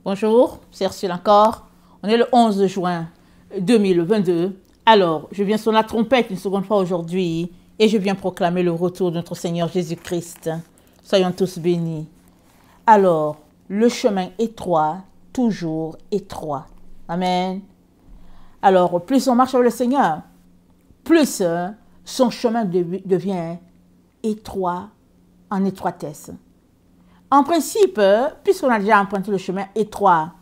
Bonjour, c'est Ursule encore. On est le 11 juin 2022. Alors, je viens sur la trompette une seconde fois aujourd'hui et je viens proclamer le retour de notre Seigneur Jésus-Christ. Soyons tous bénis. Alors, le chemin étroit, toujours étroit. Amen. Alors, plus on marche avec le Seigneur, plus son chemin devient étroit, en étroitesse. En principe, puisqu'on a déjà emprunté le chemin étroit,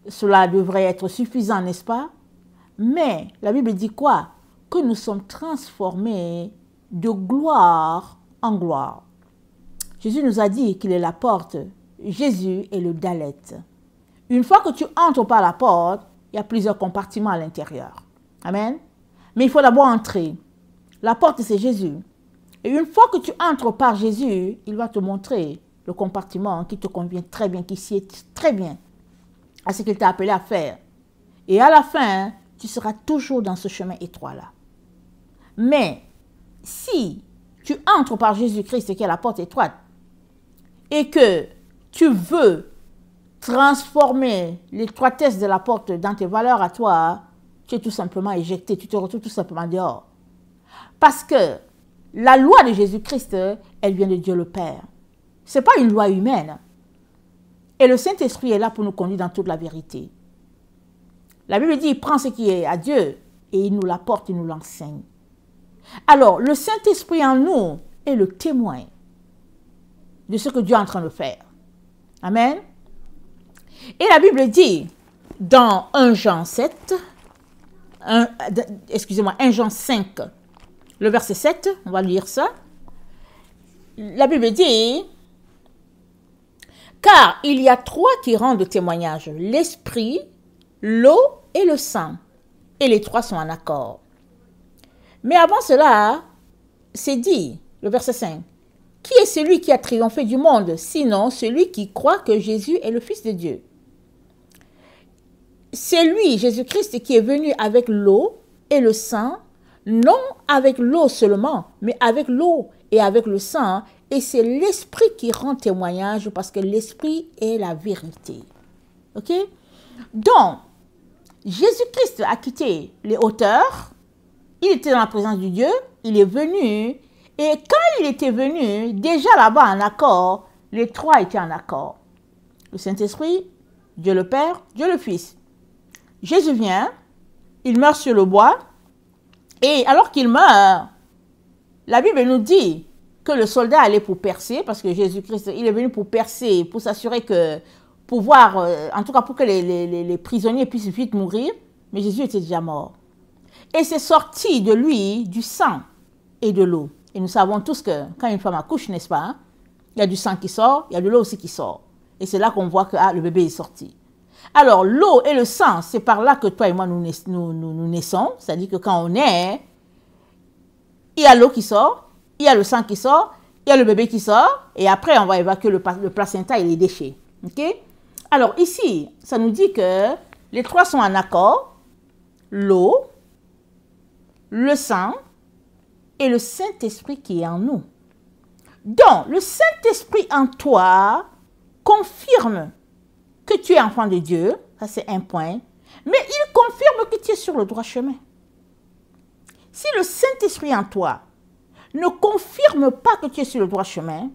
cela devrait être suffisant, n'est-ce pas? Mais la Bible dit quoi? Que nous sommes transformés de gloire en gloire. Jésus nous a dit qu'il est la porte. Jésus est le Dalet. Une fois que tu entres par la porte, il y a plusieurs compartiments à l'intérieur. Amen. Mais il faut d'abord entrer. La porte, c'est Jésus. Et une fois que tu entres par Jésus, il va te montrer le compartiment qui te convient très bien, qui sied très bien à ce qu'il t'a appelé à faire. Et à la fin, tu seras toujours dans ce chemin étroit-là. Mais si tu entres par Jésus-Christ, qui est la porte étroite, et que tu veux transformer l'étroitesse de la porte dans tes valeurs à toi, tu es tout simplement éjecté, tu te retrouves tout simplement dehors. Parce que la loi de Jésus-Christ, elle vient de Dieu le Père. Ce n'est pas une loi humaine. Et le Saint-Esprit est là pour nous conduire dans toute la vérité. La Bible dit, il prend ce qui est à Dieu et il nous l'apporte, il nous l'enseigne. Alors, le Saint-Esprit en nous est le témoin de ce que Dieu est en train de faire. Amen. Et la Bible dit, dans 1 Jean 7, 1 Jean 5, le verset 7, on va lire ça. La Bible dit, car il y a trois qui rendent témoignage, l'esprit, l'eau et le sang. Et les trois sont en accord. Mais avant cela, c'est dit, le verset 5, qui est celui qui a triomphé du monde, sinon celui qui croit que Jésus est le Fils de Dieu? C'est lui, Jésus-Christ, qui est venu avec l'eau et le sang, non avec l'eau seulement, mais avec l'eau et avec le sang. Et c'est l'esprit qui rend témoignage parce que l'esprit est la vérité. Ok? Donc, Jésus-Christ a quitté les hauteurs. Il était dans la présence de Dieu. Il est venu. Et quand il était venu, déjà là-bas en accord, les trois étaient en accord. Le Saint-Esprit, Dieu le Père, Dieu le Fils. Jésus vient. Il meurt sur le bois. Et alors qu'il meurt, la Bible nous dit que le soldat allait pour percer, parce que Jésus-Christ, il est venu pour percer, pour s'assurer que, en tout cas pour que les prisonniers puissent vite mourir, mais Jésus était déjà mort. Et c'est sorti de lui du sang et de l'eau. Et nous savons tous que quand une femme accouche, n'est-ce pas, il y a du sang qui sort, il y a de l'eau aussi qui sort. Et c'est là qu'on voit que le bébé est sorti. Alors, l'eau et le sang, c'est par là que toi et moi, nous naissons. C'est-à-dire que quand on naît, il y a l'eau qui sort, il y a le sang qui sort, il y a le bébé qui sort, et après, on va évacuer le placenta et les déchets. Okay? Alors, ici, ça nous dit que les trois sont en accord. L'eau, le sang et le Saint-Esprit qui est en nous. Donc, le Saint-Esprit en toi confirme que tu es enfant de Dieu, ça c'est un point, mais il confirme que tu es sur le droit chemin. Si le Saint-Esprit en toi ne confirme pas que tu es sur le droit chemin,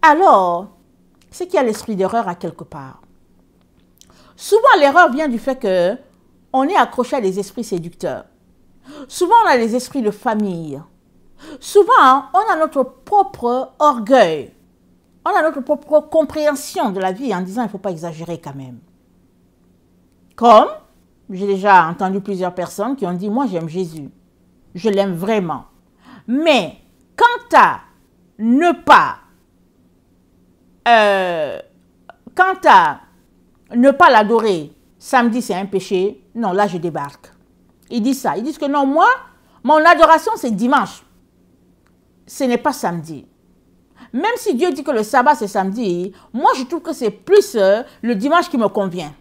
alors c'est qu'il y a l'esprit d'erreur à quelque part. Souvent l'erreur vient du fait que on est accroché à des esprits séducteurs. Souvent on a des esprits de famille. Souvent on a notre propre orgueil. On a notre propre compréhension de la vie en disant il ne faut pas exagérer quand même. Comme j'ai déjà entendu plusieurs personnes qui ont dit moi j'aime Jésus. Je l'aime vraiment. Mais quant à ne pas l'adorer, samedi c'est un péché, non là je débarque. Ils disent ça. Ils disent que non, moi, mon adoration c'est dimanche. Ce n'est pas samedi. Même si Dieu dit que le sabbat c'est samedi, moi je trouve que c'est plus le dimanche qui me convient.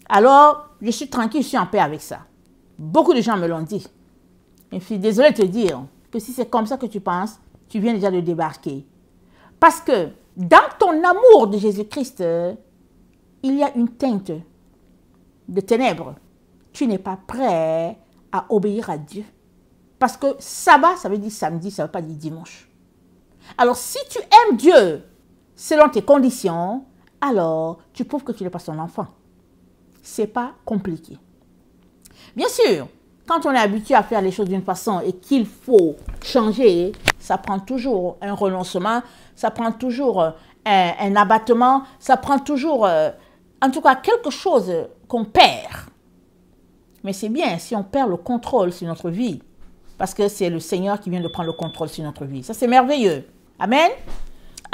Alors, je suis tranquille, je suis en paix avec ça. Beaucoup de gens me l'ont dit. Et je suis désolée de te dire que si c'est comme ça que tu penses, tu viens déjà de débarquer. Parce que dans ton amour de Jésus-Christ, il y a une teinte de ténèbres. Tu n'es pas prêt à obéir à Dieu. Parce que sabbat, ça veut dire samedi, ça ne veut pas dire dimanche. Alors, si tu aimes Dieu selon tes conditions, alors tu prouves que tu n'es pas son enfant. Ce n'est pas compliqué. Bien sûr, quand on est habitué à faire les choses d'une façon et qu'il faut changer, ça prend toujours un renoncement, ça prend toujours un abattement, ça prend toujours, en tout cas, quelque chose qu'on perd. Mais c'est bien si on perd le contrôle sur notre vie, parce que c'est le Seigneur qui vient de prendre le contrôle sur notre vie. Ça, c'est merveilleux. Amen.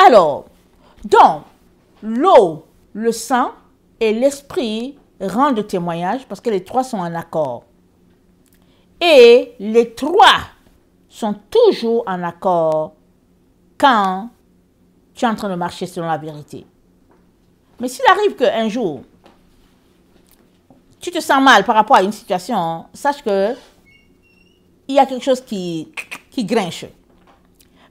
Alors, donc, l'eau, le sang et l'esprit rendent témoignage parce que les trois sont en accord. Et les trois sont toujours en accord quand tu es en train de marcher selon la vérité. Mais s'il arrive qu'un jour, tu te sens mal par rapport à une situation, sache que il y a quelque chose qui grinche.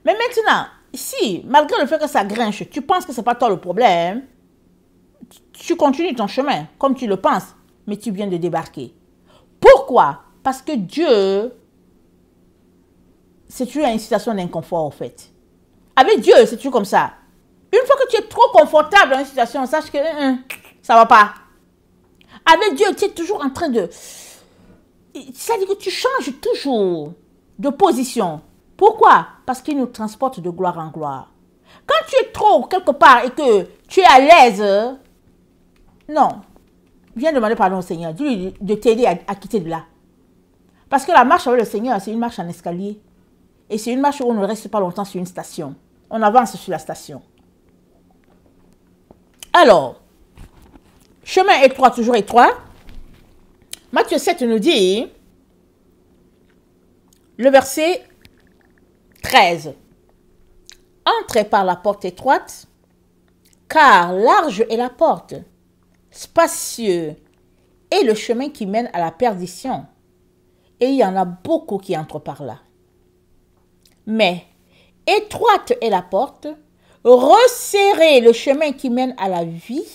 Mais maintenant, si, malgré le fait que ça grinche, tu penses que ce n'est pas toi le problème, tu continues ton chemin, comme tu le penses, mais tu viens de débarquer. Pourquoi? Parce que Dieu, c'est toujours une situation d'inconfort, en fait. Avec Dieu, c'est toujours comme ça. Une fois que tu es trop confortable dans une situation, sache que ça ne va pas. Avec Dieu, tu es toujours en train de... C'est-à-dire que tu changes toujours de position. Pourquoi? Parce qu'il nous transporte de gloire en gloire. Quand tu es trop quelque part et que tu es à l'aise, non. Viens demander pardon au Seigneur. Dis-lui de t'aider à quitter de là. Parce que la marche avec le Seigneur, c'est une marche en escalier. Et c'est une marche où on ne reste pas longtemps sur une station. On avance sur la station. Alors, chemin étroit, toujours étroit. Matthieu 7 nous dit, le verset 13. Entrez par la porte étroite, car large est la porte, spacieux est le chemin qui mène à la perdition, et il y en a beaucoup qui entrent par là. Mais étroite est la porte, resserré le chemin qui mène à la vie,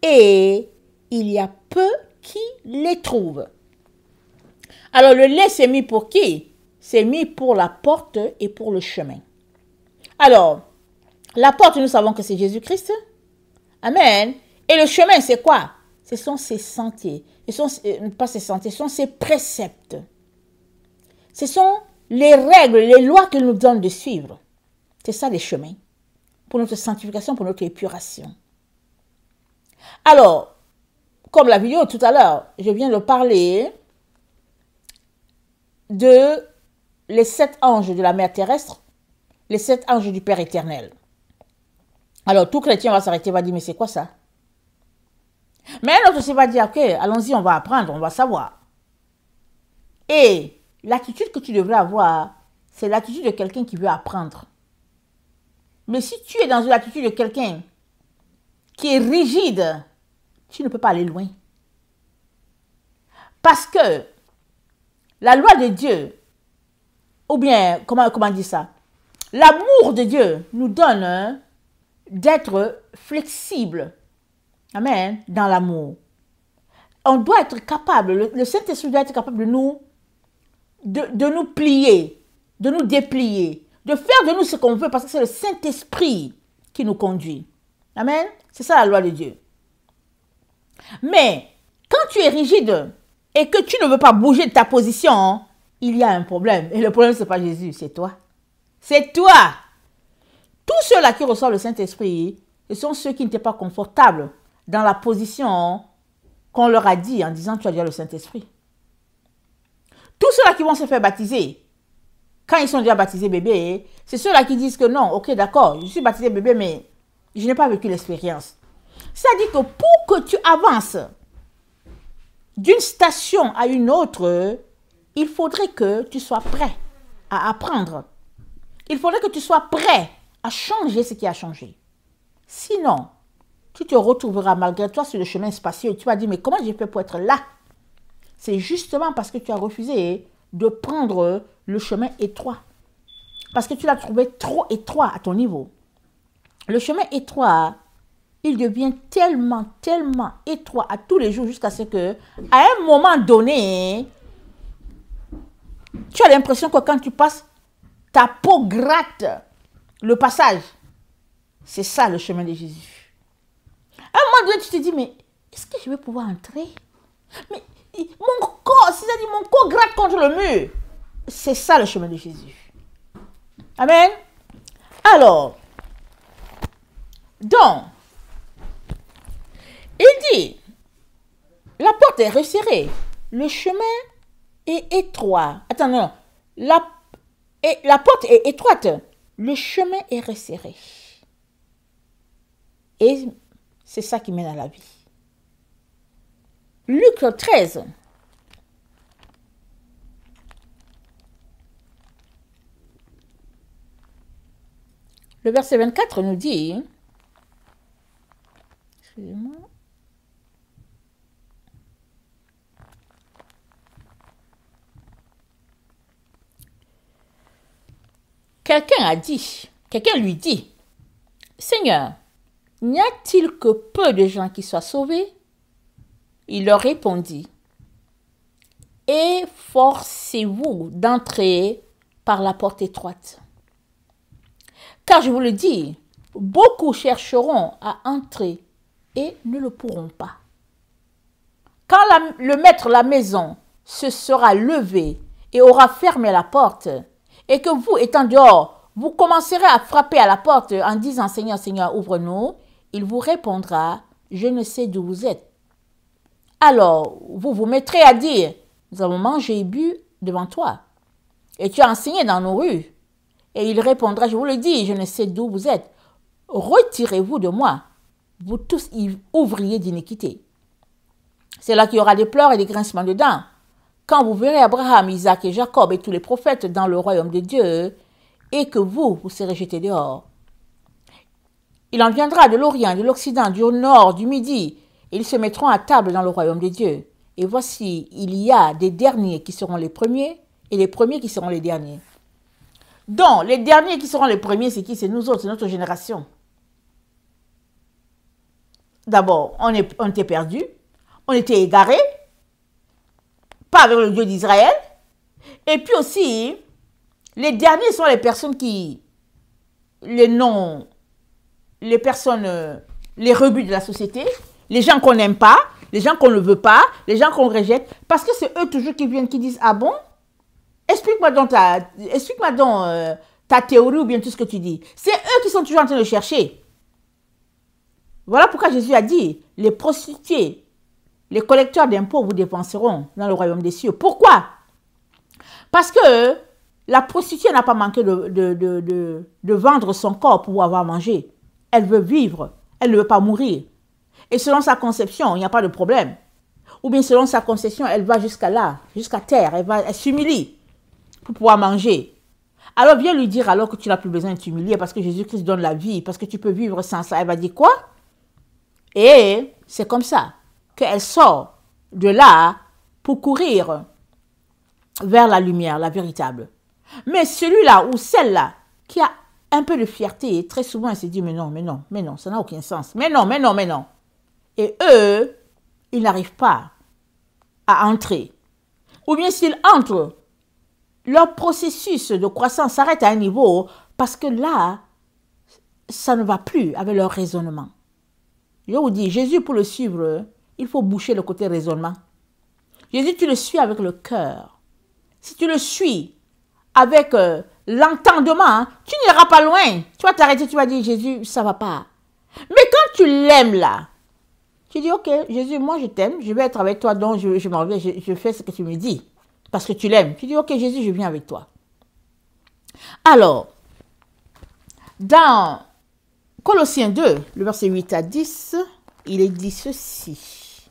et il y a peu qui les trouvent. Alors le lait c'est mis pour qui? C'est mis pour la porte et pour le chemin. Alors, la porte, nous savons que c'est Jésus-Christ. Amen. Et le chemin, c'est quoi? Ce sont ses sentiers. Pas ses sentiers, ce sont ses préceptes. Ce sont les règles, les lois qu'il nous donne de suivre. C'est ça les chemins. Pour notre sanctification, pour notre épuration. Alors, comme la vidéo tout à l'heure, je viens de parler de les 7 anges de la mer terrestre, les 7 anges du Père éternel. Alors, tout chrétien va s'arrêter, va dire, mais c'est quoi ça? Mais un autre aussi va dire, ok, allons-y, on va apprendre, on va savoir. Et l'attitude que tu devrais avoir, c'est l'attitude de quelqu'un qui veut apprendre. Mais si tu es dans l'attitude de quelqu'un qui est rigide, tu ne peux pas aller loin. Parce que la loi de Dieu, ou bien, comment dire ça? L'amour de Dieu nous donne d'être flexible. Amen. Dans l'amour. On doit être capable, le Saint-Esprit doit être capable de nous plier, de nous déplier, de faire de nous ce qu'on veut parce que c'est le Saint-Esprit qui nous conduit. Amen. C'est ça la loi de Dieu. Mais quand tu es rigide et que tu ne veux pas bouger de ta position, il y a un problème. Et le problème, ce n'est pas Jésus, c'est toi. C'est toi. Tous ceux-là qui reçoivent le Saint-Esprit, ce sont ceux qui n'étaient pas confortables dans la position qu'on leur a dit en disant tu as déjà le Saint-Esprit. Tous ceux-là qui vont se faire baptiser, quand ils sont déjà baptisés bébés, c'est ceux-là qui disent que non, ok, d'accord, je suis baptisé bébé, mais je n'ai pas vécu l'expérience. C'est-à-dire que pour que tu avances d'une station à une autre, il faudrait que tu sois prêt à apprendre. Il faudrait que tu sois prêt à changer ce qui a changé. Sinon, tu te retrouveras malgré toi sur le chemin spacieux. Tu vas dire, mais comment j'ai fait pour être là? C'est justement parce que tu as refusé de prendre le chemin étroit. Parce que tu l'as trouvé trop étroit à ton niveau. le chemin étroit, il devient tellement étroit à tous les jours jusqu'à ce que, à un moment donné, tu as l'impression que quand tu passes, ta peau gratte le passage. C'est ça le chemin de Jésus. À un moment donné, tu te dis, mais est-ce que je vais pouvoir entrer? Mais mon corps, c'est-à-dire mon corps gratte contre le mur. C'est ça le chemin de Jésus. Amen. Alors, donc, il dit, la porte est resserrée, le chemin est étroit. Attends, non, la porte est étroite, le chemin est resserré. Et c'est ça qui mène à la vie. Luc 13. Le verset 24 nous dit, excusez-moi, quelqu'un lui dit, Seigneur, n'y a-t-il que peu de gens qui soient sauvés? Il leur répondit, efforcez-vous d'entrer par la porte étroite. Car je vous le dis, beaucoup chercheront à entrer et ne le pourront pas. Quand le maître de la maison se sera levé et aura fermé la porte, et que vous, étant dehors, vous commencerez à frapper à la porte en disant « Seigneur, Seigneur, ouvre-nous », il vous répondra « Je ne sais d'où vous êtes ». Alors, vous vous mettrez à dire « Nous avons mangé et bu devant toi, et tu as enseigné dans nos rues ». Et il répondra « Je vous le dis, je ne sais d'où vous êtes. Retirez-vous de moi, vous tous ouvriers d'iniquité. » C'est là qu'il y aura des pleurs et des grincements de dents. Quand vous verrez Abraham, Isaac et Jacob et tous les prophètes dans le royaume de Dieu, et que vous serez jetés dehors. Il en viendra de l'Orient, de l'Occident, du Nord, du Midi, et ils se mettront à table dans le royaume de Dieu. Et voici, il y a des derniers qui seront les premiers, et les premiers qui seront les derniers. Donc, les derniers qui seront les premiers, c'est qui? C'est nous autres, c'est notre génération. D'abord, on était perdus, on était égarés, pas avec le Dieu d'Israël. Et puis aussi, les derniers sont les personnes qui, les personnes, les rebuts de la société, les gens qu'on n'aime pas, les gens qu'on ne veut pas, les gens qu'on rejette, parce que c'est eux toujours qui viennent, qui disent « Ah bon? Explique-moi donc ta théorie ou bien tout ce que tu dis. » C'est eux qui sont toujours en train de chercher. Voilà pourquoi Jésus a dit, les prostituées, les collecteurs d'impôts vous dépenseront dans le royaume des cieux. Pourquoi? Parce que la prostituée n'a pas manqué de vendre son corps pour avoir mangé. Elle veut vivre, elle ne veut pas mourir. Et selon sa conception, il n'y a pas de problème. Ou bien selon sa conception, elle va jusqu'à là, jusqu'à terre, elle s'humilie pour pouvoir manger. Alors viens lui dire alors que tu n'as plus besoin de t'humilier parce que Jésus-Christ donne la vie, parce que tu peux vivre sans ça. Elle va dire quoi? Et c'est comme ça qu'elle sort de là pour courir vers la lumière, la véritable. Mais celui-là ou celle-là qui a un peu de fierté, très souvent elle se dit mais non, ça n'a aucun sens. Mais non. Et eux, ils n'arrivent pas à entrer. Ou bien s'ils entrent, leur processus de croissance s'arrête à un niveau parce que là, ça ne va plus avec leur raisonnement. Je vous dis, Jésus, pour le suivre, il faut boucher le côté raisonnement. Jésus, tu le suis avec le cœur. Si tu le suis avec l'entendement, tu n'iras pas loin. Tu vas t'arrêter, tu vas dire, Jésus, ça ne va pas. Mais quand tu l'aimes là, tu dis, ok, Jésus, moi je t'aime, je vais être avec toi, donc je m'en vais, je fais ce que tu me dis. Parce que tu l'aimes. Tu dis, ok, Jésus, je viens avec toi. Alors, dans Colossiens 2, le verset 8 à 10, il est dit ceci.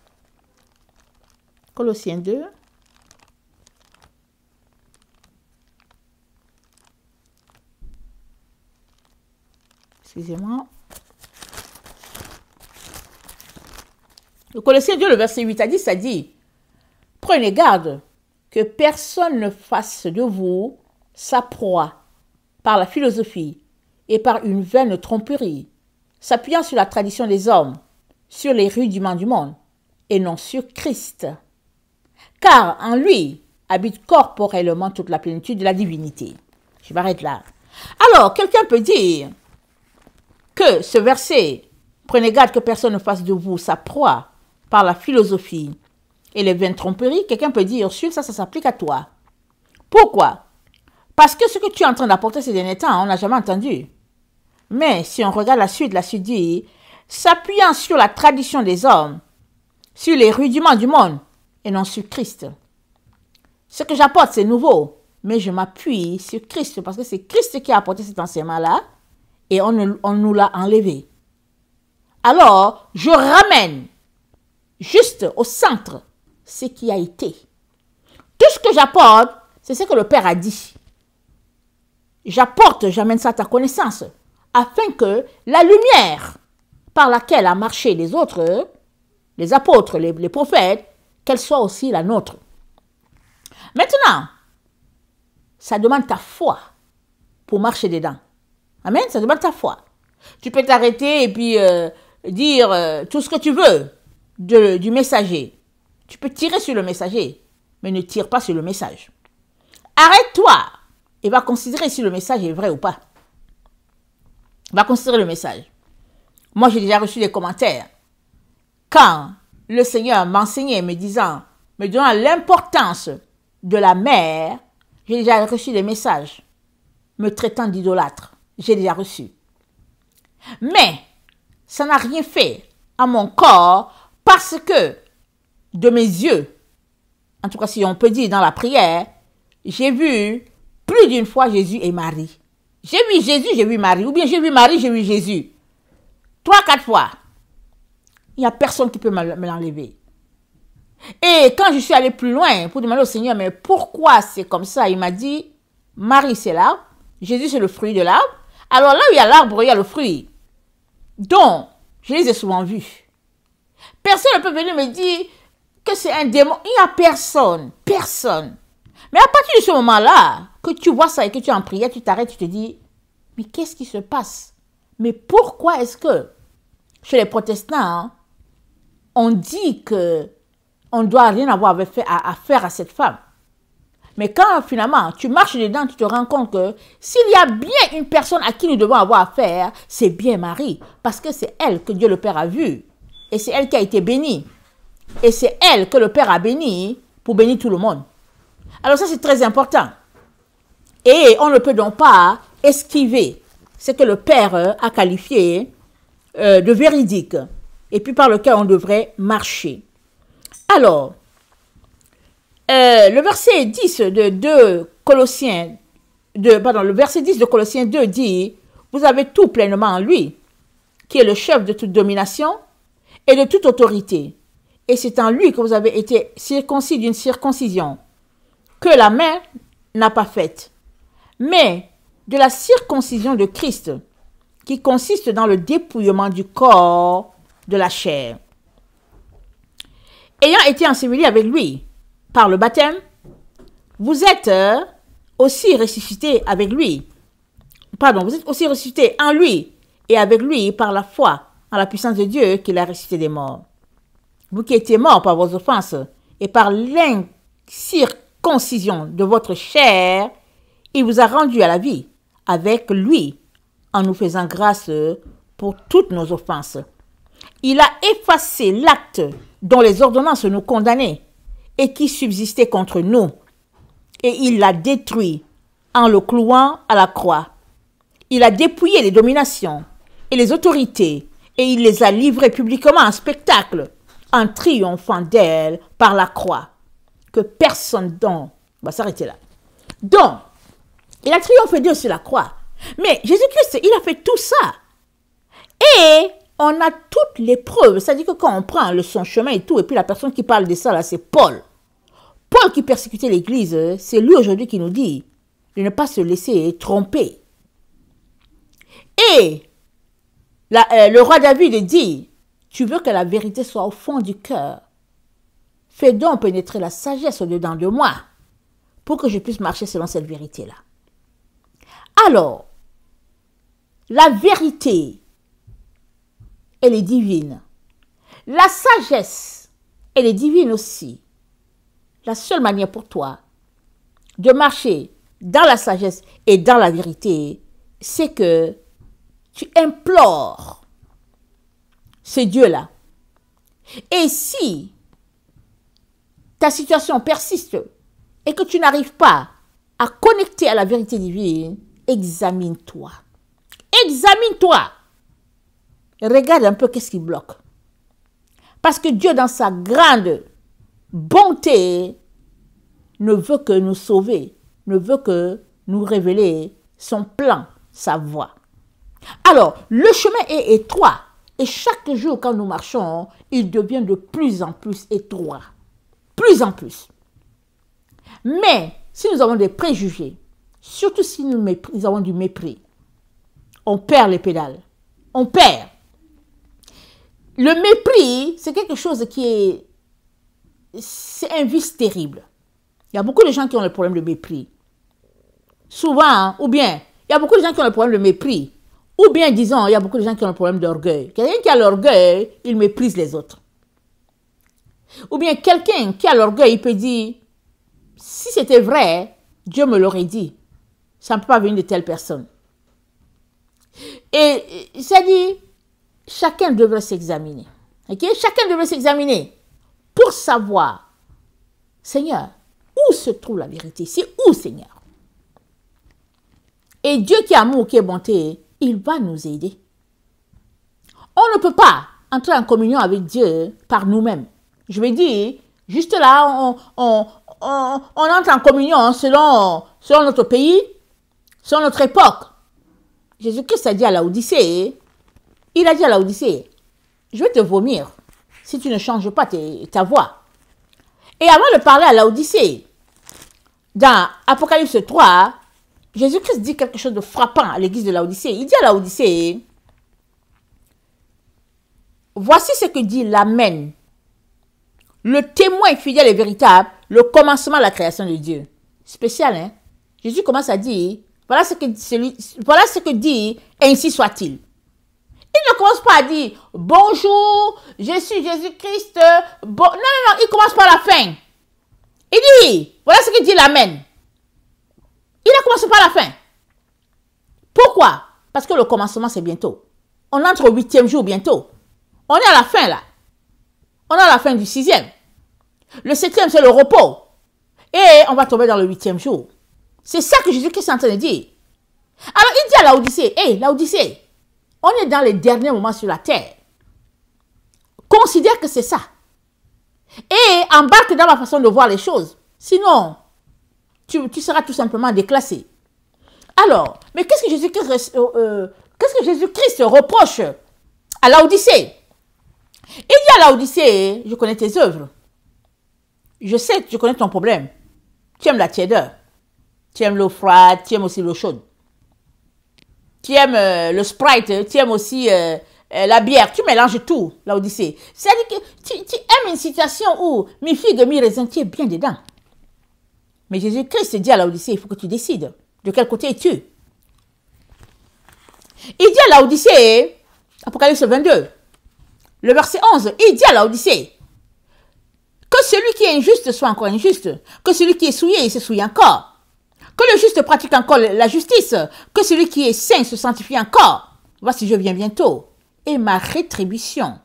Colossiens 2. Excusez-moi. Le Colossiens 2, le verset 8 à 10, ça dit, « Prenez garde que personne ne fasse de vous sa proie par la philosophie et par une vaine tromperie, s'appuyant sur la tradition des hommes, sur les rudiments du monde, et non sur Christ. Car en lui habite corporellement toute la plénitude de la divinité. Je m'arrête là. Alors, quelqu'un peut dire que ce verset, prenez garde que personne ne fasse de vous sa proie par la philosophie et les vaines tromperies, quelqu'un peut dire, Ursule, ça s'applique à toi. Pourquoi? Parce que ce que tu es en train d'apporter ces derniers temps, on n'a jamais entendu. Mais si on regarde la suite dit, s'appuyant sur la tradition des hommes, sur les rudiments du monde, et non sur Christ. Ce que j'apporte, c'est nouveau, mais je m'appuie sur Christ, parce que c'est Christ qui a apporté cet enseignement-là, et on nous l'a enlevé. Alors, je ramène juste au centre ce qui a été. Tout ce que j'apporte, c'est ce que le Père a dit. J'amène ça à ta connaissance, afin que la lumière par laquelle a marché les autres, les apôtres, les prophètes, qu'elle soit aussi la nôtre. Maintenant, ça demande ta foi pour marcher dedans. Amen, ça demande ta foi. Tu peux t'arrêter et puis dire tout ce que tu veux du messager. Tu peux tirer sur le messager, mais ne tire pas sur le message. Arrête-toi et va considérer si le message est vrai ou pas. Va considérer le message. Moi, j'ai déjà reçu des commentaires. Quand le Seigneur m'enseignait, me donnant l'importance de la mère, j'ai déjà reçu des messages me traitant d'idolâtre. J'ai déjà reçu. Mais ça n'a rien fait à mon corps parce que de mes yeux, en tout cas si on peut dire dans la prière, j'ai vu plus d'une fois Jésus et Marie. J'ai vu Jésus, j'ai vu Marie. Ou bien j'ai vu Marie, j'ai vu Jésus. 3, 4 fois. Il n'y a personne qui peut me l'enlever. Et quand je suis allée plus loin pour demander au Seigneur, mais pourquoi c'est comme ça? Il m'a dit, Marie c'est l'arbre, Jésus c'est le fruit de l'arbre. Alors là où il y a l'arbre, il y a le fruit. Donc, je les ai souvent vus. Personne ne peut venir me dire que c'est un démon. Il n'y a personne. Personne. Mais à partir de ce moment-là, que tu vois ça et que tu es en prière, tu t'arrêtes, tu te dis, mais qu'est-ce qui se passe? Mais pourquoi est-ce que chez les protestants, on dit que on ne doit rien avoir à faire à cette femme? Mais quand finalement tu marches dedans, tu te rends compte que s'il y a bien une personne à qui nous devons avoir affaire, c'est bien Marie. Parce que c'est elle que Dieu le Père a vue. Et c'est elle qui a été bénie. Et c'est elle que le Père a bénie pour bénir tout le monde. Alors ça c'est très important. Et on ne peut donc pas esquiver ce que le Père a qualifié de véridique. Et puis par lequel on devrait marcher. Alors, le verset 10 de Colossiens, le verset 10 de Colossiens 2 dit, vous avez tout pleinement en lui, qui est le chef de toute domination et de toute autorité. Et c'est en lui que vous avez été circoncis d'une circoncision que la main n'a pas faite, mais de la circoncision de Christ, qui consiste dans le dépouillement du corps de la chair. Ayant été ensevelis avec lui par le baptême, vous êtes aussi ressuscités avec lui. Vous êtes aussi ressuscités en lui et avec lui par la foi en la puissance de Dieu qui l'a ressuscité des morts. Vous qui étiez morts par vos offenses et par l'incirconcision de votre chair, il vous a rendus à la vie avec lui en nous faisant grâce pour toutes nos offenses. Il a effacé l'acte dont les ordonnances nous condamnaient et qui subsistait contre nous. Et il l'a détruit en le clouant à la croix. Il a dépouillé les dominations et les autorités et il les a livrées publiquement en spectacle en triomphant d'elles par la croix. Que personne donc... On va s'arrêter là. Donc, il a triomphé d'eux sur la croix. Mais Jésus-Christ, il a fait tout ça. Et on a toutes les preuves. C'est-à-dire que quand on prend son chemin et tout, et puis la personne qui parle de ça, là, c'est Paul. Paul qui persécutait l'Église, c'est lui aujourd'hui qui nous dit de ne pas se laisser tromper. Et le roi David dit, tu veux que la vérité soit au fond du cœur. Fais donc pénétrer la sagesse au-dedans de moi pour que je puisse marcher selon cette vérité-là. Alors, la vérité elle est divine. La sagesse, elle est divine aussi. La seule manière pour toi de marcher dans la sagesse et dans la vérité, c'est que tu implores ce Dieu-là. Et si ta situation persiste et que tu n'arrives pas à connecter à la vérité divine, examine-toi. Examine-toi. Regarde un peu qu'est-ce qui bloque. Parce que Dieu, dans sa grande bonté, ne veut que nous sauver, ne veut que nous révéler son plan, sa voie. Alors, le chemin est étroit. Et chaque jour, quand nous marchons, il devient de plus en plus étroit. Plus en plus. Mais, si nous avons des préjugés, surtout si nous avons du mépris, on perd les pédales. On perd. Le mépris, c'est quelque chose c'est un vice terrible. Il y a beaucoup de gens qui ont le problème de mépris. Souvent, hein, ou bien, il y a beaucoup de gens qui ont le problème de mépris. Ou bien, disons, il y a beaucoup de gens qui ont le problème d'orgueil. Quelqu'un qui a l'orgueil, il méprise les autres. Ou bien, quelqu'un qui a l'orgueil, il peut dire, si c'était vrai, Dieu me l'aurait dit. Ça ne peut pas venir de telle personne. Et ça dit, chacun devrait s'examiner. Ok? Chacun devrait s'examiner pour savoir, Seigneur, où se trouve la vérité? C'est où, Seigneur? Et Dieu qui est amour, qui est bonté, il va nous aider. On ne peut pas entrer en communion avec Dieu par nous-mêmes. Je vais dire, juste là, on entre en communion selon notre pays, selon notre époque. Jésus-Christ a dit à Laodicée, il a dit à Laodicée, je vais te vomir si tu ne changes pas ta voix. Et avant de parler à Laodicée, dans Apocalypse 3, Jésus-Christ dit quelque chose de frappant à l'église de Laodicée. Il dit à Laodicée, voici ce que dit l'Amen, le témoin fidèle et véritable, le commencement de la création de Dieu. Spécial, hein? Jésus commence à dire, voilà ce que dit, ainsi soit-il. Il ne commence pas à dire, bonjour, je suis Jésus-Christ. Bon... Non, il commence par la fin. Il dit, voilà ce que dit l'Amen. Il a commencé par la fin. Pourquoi? Parce que le commencement, c'est bientôt. On entre au 8e jour bientôt. On est à la fin, là. On est à la fin du 6e. Le 7e, c'est le repos. Et on va tomber dans le 8e jour. C'est ça que Jésus-Christ est en train de dire. Alors, il dit à Laodicée, hé, Laodicée, on est dans les derniers moments sur la terre. Considère que c'est ça. Et embarque dans ma façon de voir les choses. Sinon, tu seras tout simplement déclassé. Alors, mais qu'est-ce que Jésus-Christ reproche à Laodicée? Il dit à Laodicée, je connais tes œuvres. Je sais que je connais ton problème. Tu aimes la tiédeur. Tu aimes l'eau froide, tu aimes aussi l'eau chaude. Tu aimes le Sprite, tu aimes aussi la bière. Tu mélanges tout, Laodicée. C'est-à-dire que tu aimes une situation où mi figue, mi raisin, tu es bien dedans. Mais Jésus-Christ dit à Laodicée, il faut que tu décides. De quel côté es-tu? Il dit à Laodicée, Apocalypse 22, le verset 11, il dit à Laodicée, que celui qui est injuste soit encore injuste, que celui qui est souillé, il se souille encore, que le juste pratique encore la justice, que celui qui est saint se sanctifie encore. Voici, je viens bientôt, et ma rétribution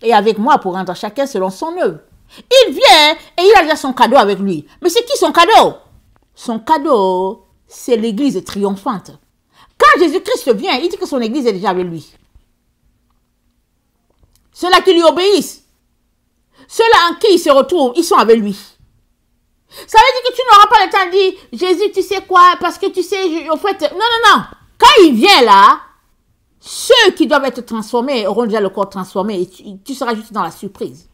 est avec moi pour rendre à chacun selon son œuvre. Il vient et il a déjà son cadeau avec lui. Mais c'est qui son cadeau? Son cadeau, c'est l'église triomphante. Quand Jésus-Christ vient, il dit que son église est déjà avec lui. Ceux-là qui lui obéissent, ceux-là en qui il se retrouve, ils sont avec lui. Ça veut dire que tu n'auras pas le temps de dire, Jésus, tu sais quoi, parce que tu sais, au fait, non. Quand il vient là, ceux qui doivent être transformés auront déjà le corps transformé et tu seras juste dans la surprise.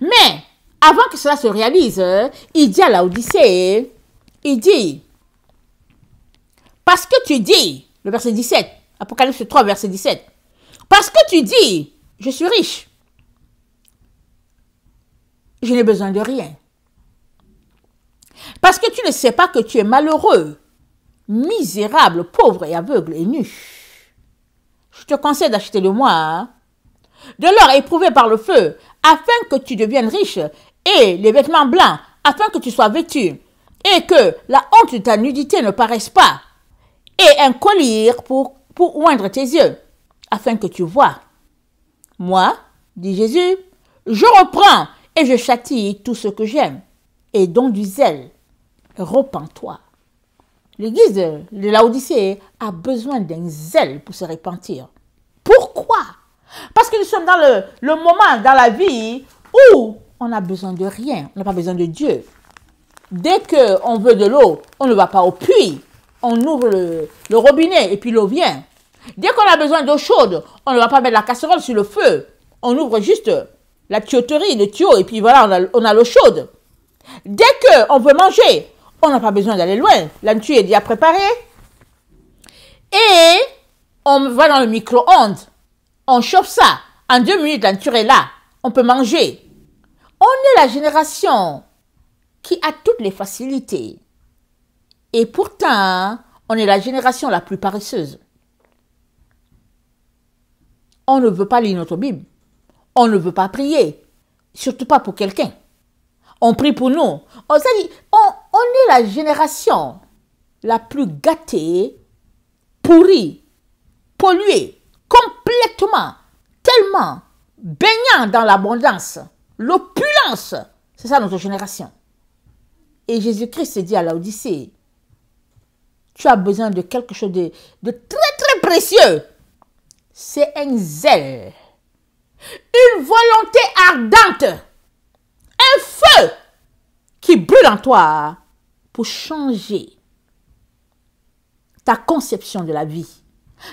Mais, avant que cela se réalise, il dit à Laodicée, il dit, parce que tu dis, le verset 17, Apocalypse 3, verset 17, parce que tu dis, je suis riche, je n'ai besoin de rien. Parce que tu ne sais pas que tu es malheureux, misérable, pauvre et aveugle et nu. je te conseille d'acheter de moi, hein, de l'or éprouvé par le feu, afin que tu deviennes riche, et les vêtements blancs, afin que tu sois vêtu, et que la honte de ta nudité ne paraisse pas, et un collier pour oindre tes yeux, afin que tu vois. Moi, dit Jésus, je reprends et je châtie tout ce que j'aime, et donne du zèle. Repens-toi. L'église de Laodicée a besoin d'un zèle pour se repentir. Pourquoi? Parce que nous sommes dans le moment dans la vie où on n'a besoin de rien, on n'a pas besoin de Dieu. Dès qu'on veut de l'eau, on ne va pas au puits, on ouvre le robinet et puis l'eau vient. Dès qu'on a besoin d'eau chaude, on ne va pas mettre la casserole sur le feu, on ouvre juste la tuyauterie, le tuyau et puis voilà, on a l'eau chaude. Dès qu'on veut manger, on n'a pas besoin d'aller loin, la nourriture est déjà préparée. Et on va dans le micro-ondes, on chauffe ça, en 2 minutes la nourriture est là, on peut manger. On est la génération qui a toutes les facilités. Et pourtant, on est la génération la plus paresseuse. On ne veut pas lire notre Bible. On ne veut pas prier. Surtout pas pour quelqu'un. On prie pour nous. On est la génération la plus gâtée, pourrie, polluée, complètement, tellement baignant dans l'abondance, l'opulence. C'est ça notre génération. Et Jésus-Christ dit à Laodicée, tu as besoin de quelque chose de très très précieux. C'est un zèle, une volonté ardente, un feu qui brûle en toi pour changer ta conception de la vie.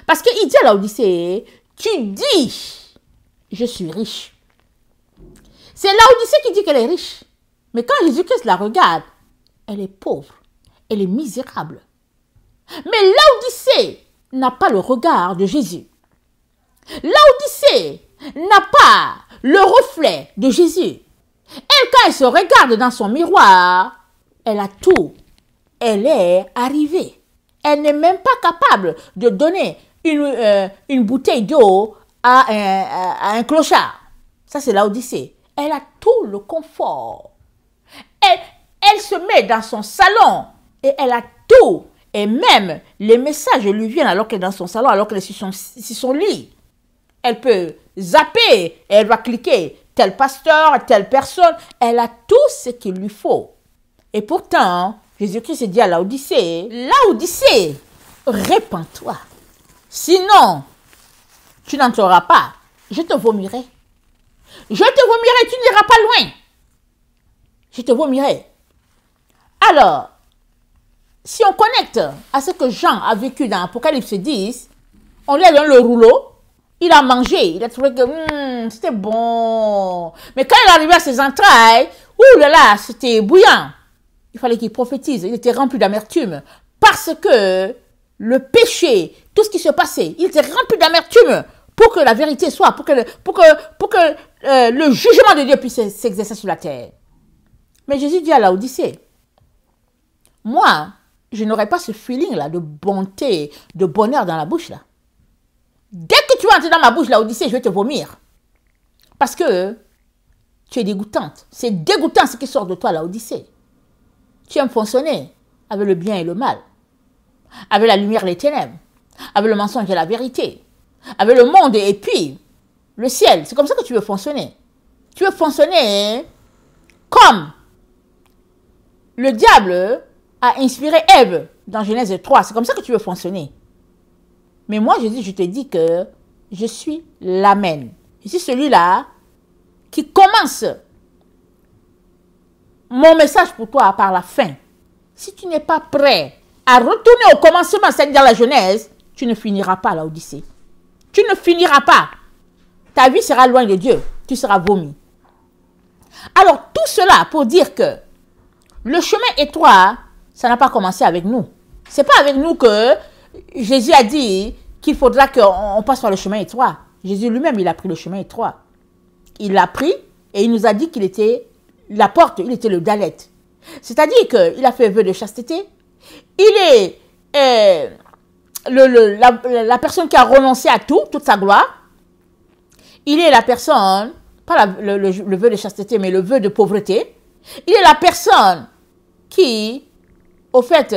Parce qu'il dit à Laodicée, tu dis, je suis riche. C'est Laodicée qui dit qu'elle est riche. Mais quand Jésus-Christ la regarde, elle est pauvre, elle est misérable. Mais Laodicée n'a pas le regard de Jésus. Laodicée n'a pas le reflet de Jésus. Elle, quand elle se regarde dans son miroir, elle a tout. Elle est arrivée. Elle n'est même pas capable de donner une bouteille d'eau à un clochard. Ça, c'est Laodicée. Elle a tout le confort. Elle se met dans son salon et elle a tout. Et même les messages lui viennent alors qu'elle est dans son salon, alors qu'elle est sur son lit. Elle peut zapper et elle va cliquer tel pasteur, telle personne. Elle a tout ce qu'il lui faut. Et pourtant, Jésus-Christ dit à Laodicée, Laodicée, répands-toi. Sinon, tu n'entreras pas. Je te vomirai. Je te vomirai, tu n'iras pas loin. Je te vomirai. Alors, si on connecte à ce que Jean a vécu dans Apocalypse 10, on lui a donné le rouleau, il a mangé, il a trouvé que c'était bon. Mais quand il est arrivé à ses entrailles, ouh là là, c'était bouillant. Il fallait qu'il prophétise, il était rempli d'amertume. Parce que le péché, tout ce qui se passait, il était rempli d'amertume pour que la vérité soit, pour que le jugement de Dieu puisse s'exercer sur la terre. Mais Jésus dit à Laodicée, moi, je n'aurai pas ce feeling-là de bonté, de bonheur dans la bouche, là. Dès que tu vas entrer dans ma bouche, Laodicée, je vais te vomir. Parce que tu es dégoûtante. C'est dégoûtant ce qui sort de toi, Laodicée. Tu aimes fonctionner avec le bien et le mal, avec la lumière et les ténèbres, avec le mensonge et la vérité, avec le monde et puis le ciel. C'est comme ça que tu veux fonctionner. Tu veux fonctionner comme le diable a inspiré Ève dans Genèse 3. C'est comme ça que tu veux fonctionner. Mais moi, je te dis que je suis l'Amen. Je suis celui-là qui commence mon message pour toi par la fin. Si tu n'es pas prêt à retourner au commencement, c'est-à-dire la Genèse, tu ne finiras pas l'Odyssée. Tu ne finiras pas. Ta vie sera loin de Dieu. Tu seras vomi. Alors, tout cela pour dire que le chemin étroit, ça n'a pas commencé avec nous. Ce n'est pas avec nous que Jésus a dit qu'il faudra qu'on passe par le chemin étroit. Jésus lui-même, il a pris le chemin étroit. Il l'a pris et il nous a dit qu'il était la porte, il était le Dalet. C'est-à-dire qu'il a fait vœu de chasteté. Il est la personne qui a renoncé à tout, toute sa gloire. Il est la personne, pas le vœu de chasteté, mais le vœu de pauvreté. Il est la personne qui, au fait,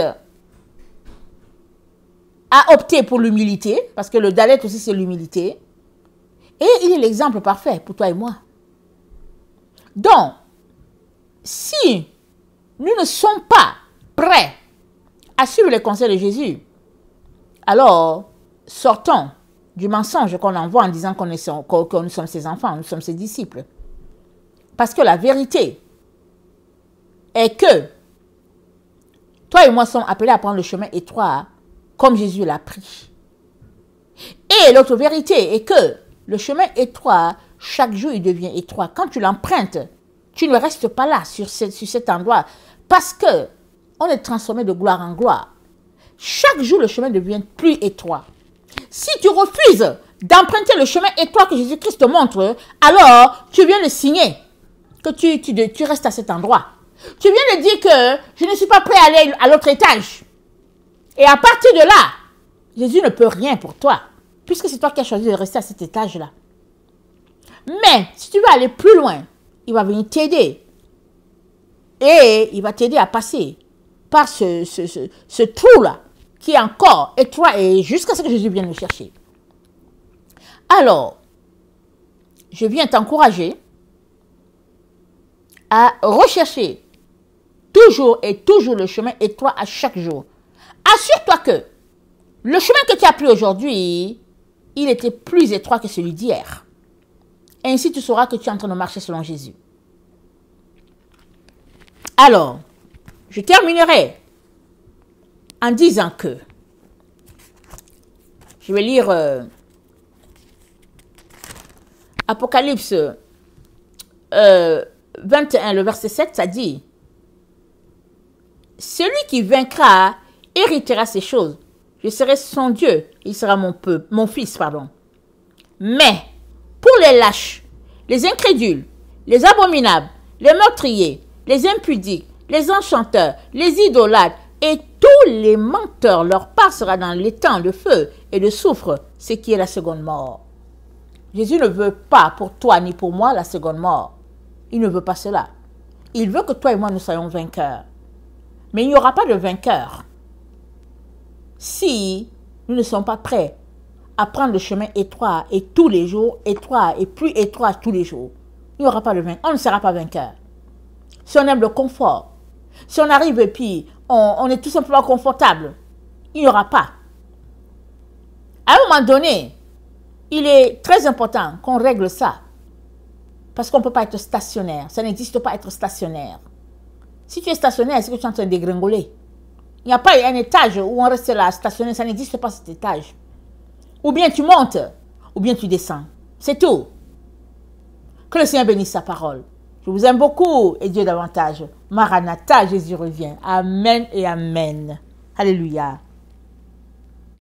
a opté pour l'humilité, parce que le dalet aussi c'est l'humilité. Et il est l'exemple parfait pour toi et moi. Donc, si nous ne sommes pas prêts à suivre les conseils de Jésus, alors sortons du mensonge qu'on envoie en disant que nous sommes ses enfants, nous sommes ses disciples. Parce que la vérité est que toi et moi sommes appelés à prendre le chemin étroit comme Jésus l'a pris. Et l'autre vérité est que le chemin étroit, chaque jour, il devient étroit. Quand tu l'empruntes, tu ne restes pas là, sur cet endroit, parce que on est transformé de gloire en gloire. Chaque jour, le chemin devient plus étroit. Si tu refuses d'emprunter le chemin étroit que Jésus-Christ te montre, alors tu viens de signer que tu restes à cet endroit. Tu viens de dire que je ne suis pas prêt à aller à l'autre étage. Et à partir de là, Jésus ne peut rien pour toi, puisque c'est toi qui as choisi de rester à cet étage-là. Mais si tu veux aller plus loin, il va venir t'aider. Et il va t'aider à passer par ce trou-là, qui est encore étroit, et jusqu'à ce que Jésus vienne le chercher. Alors, je viens t'encourager à rechercher toujours et toujours le chemin étroit à chaque jour. Assure-toi que le chemin que tu as pris aujourd'hui, il était plus étroit que celui d'hier. Ainsi, tu sauras que tu es en train de marcher selon Jésus. Alors, je terminerai en disant que, je vais lire Apocalypse 21, le verset 7, ça dit, « Celui qui vaincra héritera ces choses. Je serai son Dieu, il sera mon fils, pardon. Mais, pour les lâches, les incrédules, les abominables, les meurtriers, les impudiques, les enchanteurs, les idolâtres et tous les menteurs, leur part sera dans l'étang de feu et de soufre, ce qui est la seconde mort. » Jésus ne veut pas pour toi ni pour moi la seconde mort. Il ne veut pas cela. Il veut que toi et moi nous soyons vainqueurs. Mais il n'y aura pas de vainqueur si nous ne sommes pas prêts à prendre le chemin étroit et tous les jours, étroit et plus étroit tous les jours. Il n'y aura pas de vainqueur. On ne sera pas vainqueur. Si on aime le confort, si on arrive et puis on est tout simplement confortable, il n'y aura pas. À un moment donné, il est très important qu'on règle ça. Parce qu'on ne peut pas être stationnaire. Ça n'existe pas être stationnaire. Si tu es stationnaire, c'est que tu es en train de dégringoler. Il n'y a pas un étage où on reste là stationné. Ça n'existe pas cet étage. Ou bien tu montes, ou bien tu descends. C'est tout. Que le Seigneur bénisse sa parole. Je vous aime beaucoup et Dieu davantage. Maranatha, Jésus revient. Amen et amen. Alléluia.